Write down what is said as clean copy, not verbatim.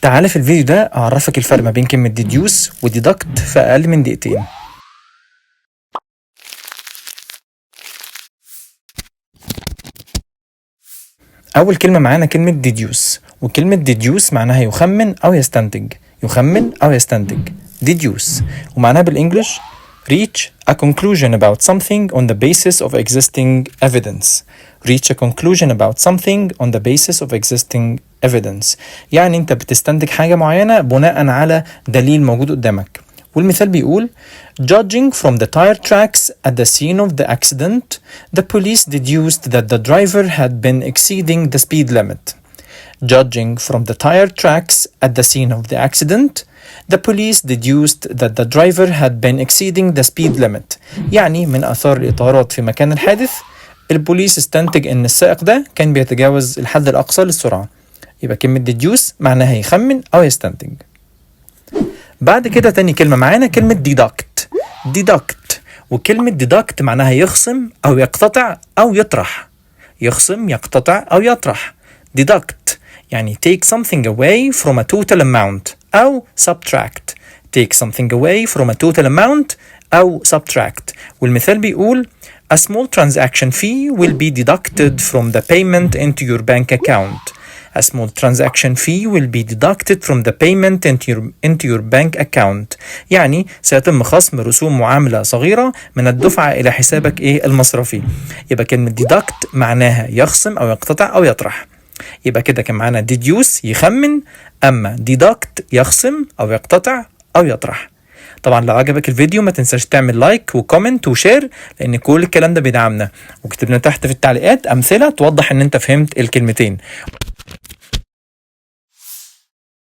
تعالى في الفيديو ده أعرفك الفرق ما بين كلمة deduce و deduct في أقل من دقيقتين. أول كلمة معانا كلمة deduce، وكلمة deduce معناها يخمن أو يستنتج، يخمن أو يستنتج deduce، ومعناها بالإنجلش reach a conclusion about something on the basis of existing evidence. reach a conclusion about something on the basis of existing evidence، يعني أنت بتستنتج حاجة معينة بناء على دليل موجود قدامك. والمثال بيقول judging from the tire tracks at the scene of the accident, the police deduced that the driver had been exceeding the speed limit. Judging from the tire tracks at the scene of the accident, the police deduced that the driver had been exceeding the speed limit. يعني من آثار الإطارات في مكان الحادث البوليس استنتج إن السائق ده كان بيتجاوز الحد الأقصى للسرعة. يبقى كلمة deduce معناها يخمن أو يستنتج. بعد كده تاني كلمة معانا كلمة deduct. deduct، وكلمة deduct معناها يخصم أو يقتطع أو يطرح. يخصم، يقتطع أو يطرح. deduct يعني take something away from a total amount أو subtract. take something away from a total amount أو subtract. والمثال بيقول a small transaction fee will be deducted from the payment into your bank account. A small transaction fee will be deducted from the payment into your bank account. يعني سيتم خصم رسوم معاملة صغيرة من الدفعة إلى حسابك المصرفي. يبقى كلمة deduct معناها يخصم أو يقتطع أو يطرح. يبقى كده كان معانا deduce يخمن، أما deduct يخصم أو يقتطع أو يطرح. طبعا لو عجبك الفيديو ما تنساش تعمل لايك وكومنت وشير، لأن كل الكلام ده بيدعمنا، وكتب لنا تحت في التعليقات أمثلة توضح إن أنت فهمت الكلمتين.